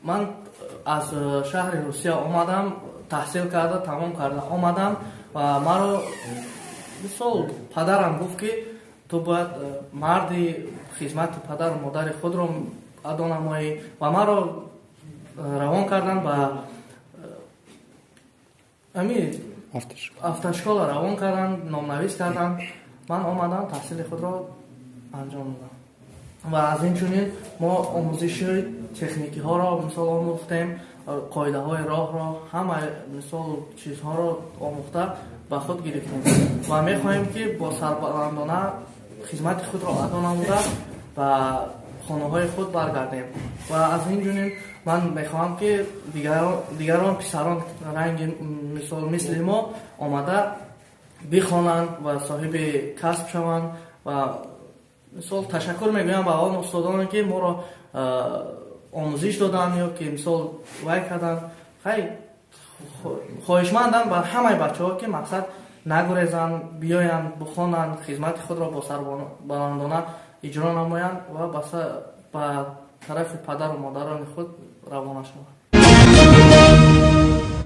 ман аз шаҳри Русия омадам, таҳсил карда, тамом карда омадам ва маро мисол падарам гуфт ки ту бояд марди хизмати падару модари худро адо намоӣ ва маро равон карданд ба автошкола равон карданд, номнавис карданд. Ман омадам таҳсили худро анҷом додам ва аз инчунин мо омӯзиши техникиҳоро мисол омӯхтем, қоидаҳои роҳро, ҳама мисол чизҳоро омӯхта ба худ гирифтем ва мехоҳем ки бо сарбаландона хизмати худро адо намуда ба хонаҳои худ баргардем. Ва аз инчунин ман мехоҳам ки дигарон писарон ранги мисол мисли мо омада бихонанд ва соҳиби касб шаванд ва мисол ташаккур мегӯям ба он устодоне ки моро омӯзиш доданд ё ки мисол вай карданд. Хай хоҳишмандам ба ҳамаи бачаҳо ки мақсад нагурезанд, биёянд, бихонанд, хизмати худро бо сарбаландона иҷро намоянд ва ба тарафи падару модарони худ равона шаванд.